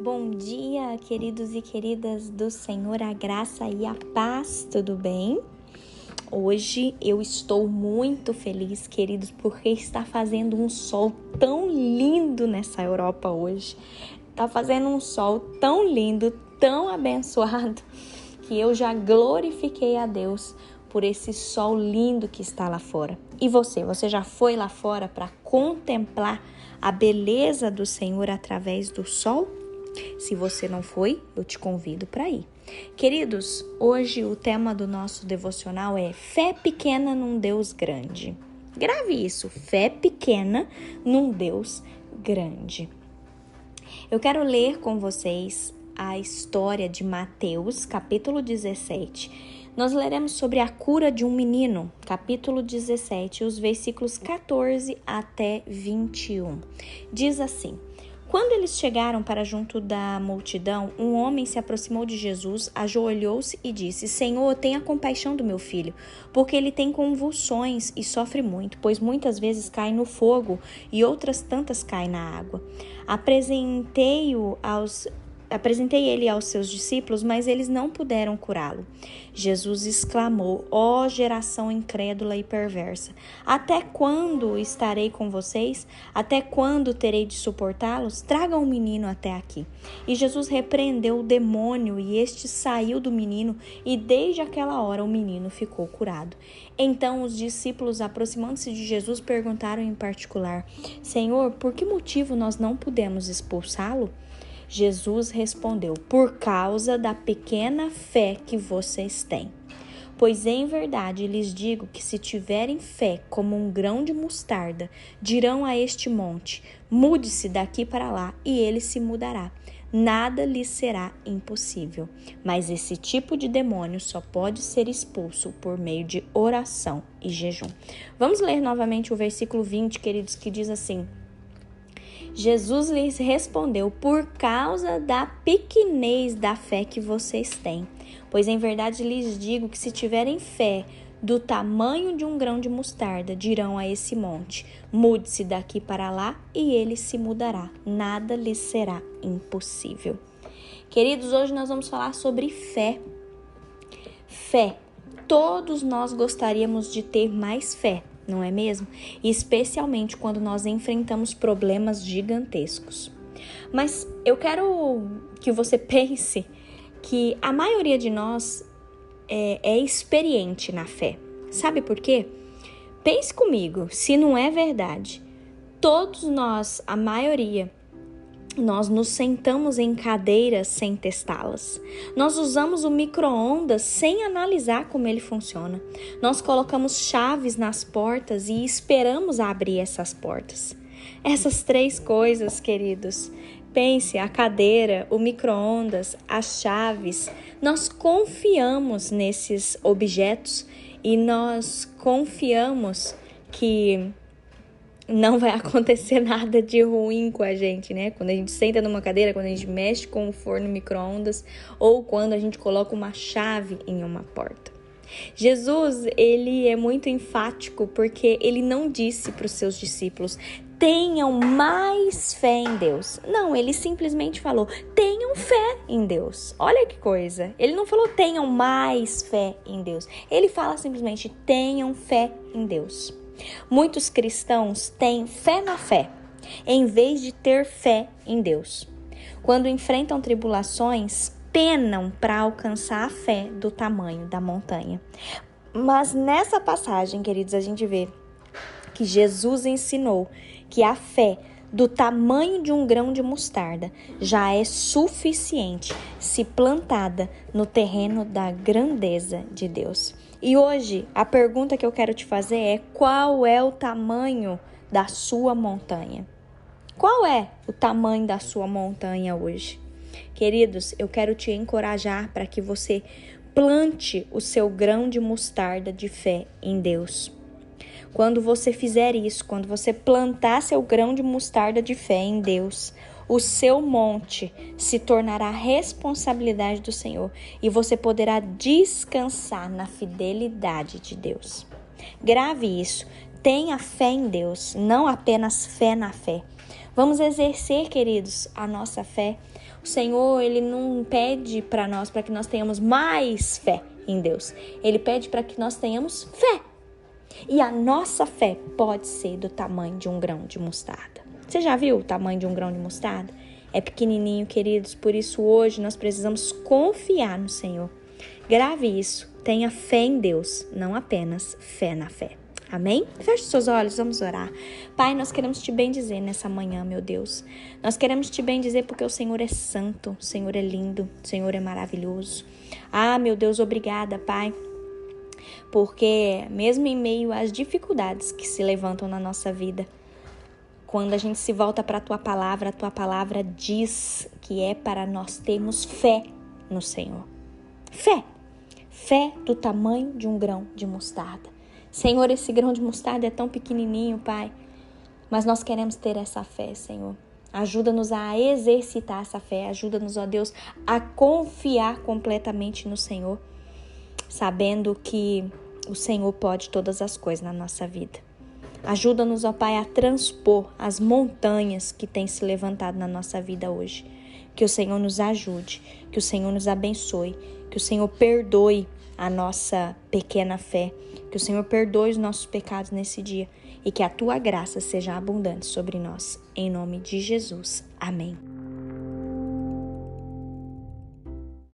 Bom dia, queridos e queridas do Senhor, a graça e a paz, tudo bem? Hoje eu estou muito feliz, queridos, porque está fazendo um sol tão lindo nessa Europa hoje. Está fazendo um sol tão lindo, tão abençoado, que eu já glorifiquei a Deus por esse sol lindo que está lá fora. E você já foi lá fora para contemplar a beleza do Senhor através do sol? Se você não foi, eu te convido para ir. Queridos, hoje o tema do nosso devocional é fé pequena num Deus grande. Grave isso, fé pequena num Deus grande. Eu quero ler com vocês a história de Mateus, capítulo 17. Nós leremos sobre a cura de um menino, capítulo 17, os versículos 14 até 21. Diz assim: Quando eles chegaram para junto da multidão, um homem se aproximou de Jesus, ajoelhou-se e disse: Senhor, tenha compaixão do meu filho, porque ele tem convulsões e sofre muito, pois muitas vezes cai no fogo e outras tantas caem na água. Apresentei ele aos seus discípulos, mas eles não puderam curá-lo. Jesus exclamou: Ó geração incrédula e perversa, até quando estarei com vocês? Até quando terei de suportá-los? Tragam o menino até aqui. E Jesus repreendeu o demônio, e este saiu do menino, e desde aquela hora o menino ficou curado. Então os discípulos, aproximando-se de Jesus, perguntaram em particular: Senhor, por que motivo nós não pudemos expulsá-lo? Jesus respondeu: Por causa da pequena fé que vocês têm. Pois em verdade lhes digo que se tiverem fé como um grão de mostarda, dirão a este monte: mude-se daqui para lá, e ele se mudará. Nada lhes será impossível. Mas esse tipo de demônio só pode ser expulso por meio de oração e jejum. Vamos ler novamente o versículo 20, queridos, que diz assim: Jesus lhes respondeu: Por causa da pequenez da fé que vocês têm. Pois em verdade lhes digo que se tiverem fé do tamanho de um grão de mostarda, dirão a esse monte: mude-se daqui para lá, e ele se mudará. Nada lhes será impossível. Queridos, hoje nós vamos falar sobre fé. Fé. Todos nós gostaríamos de ter mais fé, não é mesmo? E especialmente quando nós enfrentamos problemas gigantescos. Mas eu quero que você pense que a maioria de nós é experiente na fé. Sabe por quê? Pense comigo, se não é verdade. Todos nós, a maioria, nós nos sentamos em cadeiras sem testá-las. Nós usamos o micro-ondas sem analisar como ele funciona. Nós colocamos chaves nas portas e esperamos abrir essas portas. Essas três coisas, queridos, pense, a cadeira, o micro-ondas, as chaves, nós confiamos nesses objetos e nós confiamos que não vai acontecer nada de ruim com a gente, né? Quando a gente senta numa cadeira, quando a gente mexe com o forno micro-ondas ou quando a gente coloca uma chave em uma porta. Jesus, ele é muito enfático porque ele não disse para os seus discípulos: tenham mais fé em Deus. Não, ele simplesmente falou: tenham fé em Deus. Olha que coisa. Ele não falou: tenham mais fé em Deus. Ele fala simplesmente: tenham fé em Deus. Muitos cristãos têm fé na fé, em vez de ter fé em Deus. Quando enfrentam tribulações, penam para alcançar a fé do tamanho da montanha. Mas nessa passagem, queridos, a gente vê que Jesus ensinou que a fé do tamanho de um grão de mostarda já é suficiente se plantada no terreno da grandeza de Deus. E hoje, a pergunta que eu quero te fazer é: qual é o tamanho da sua montanha? Qual é o tamanho da sua montanha hoje? Queridos, eu quero te encorajar para que você plante o seu grão de mostarda de fé em Deus. Quando você fizer isso, quando você plantar seu grão de mostarda de fé em Deus, o seu monte se tornará responsabilidade do Senhor e você poderá descansar na fidelidade de Deus. Grave isso. Tenha fé em Deus, não apenas fé na fé. Vamos exercer, queridos, a nossa fé. O Senhor, Ele não pede para nós, para que nós tenhamos mais fé em Deus. Ele pede para que nós tenhamos fé. E a nossa fé pode ser do tamanho de um grão de mostarda. Você já viu o tamanho de um grão de mostarda? É pequenininho, queridos. Por isso, hoje, nós precisamos confiar no Senhor. Grave isso. Tenha fé em Deus, não apenas fé na fé. Amém? Feche seus olhos, vamos orar. Pai, nós queremos te bendizer nessa manhã, meu Deus. Nós queremos te bendizer porque o Senhor é santo, o Senhor é lindo, o Senhor é maravilhoso. Ah, meu Deus, obrigada, Pai. Porque mesmo em meio às dificuldades que se levantam na nossa vida, quando a gente se volta para a tua palavra diz que é para nós termos fé no Senhor. Fé. Fé do tamanho de um grão de mostarda. Senhor, esse grão de mostarda é tão pequenininho, Pai, mas nós queremos ter essa fé, Senhor. Ajuda-nos a exercitar essa fé, ajuda-nos, ó Deus, a confiar completamente no Senhor, sabendo que o Senhor pode todas as coisas na nossa vida. Ajuda-nos, ó Pai, a transpor as montanhas que têm se levantado na nossa vida hoje. Que o Senhor nos ajude, que o Senhor nos abençoe, que o Senhor perdoe a nossa pequena fé, que o Senhor perdoe os nossos pecados nesse dia e que a tua graça seja abundante sobre nós. Em nome de Jesus. Amém.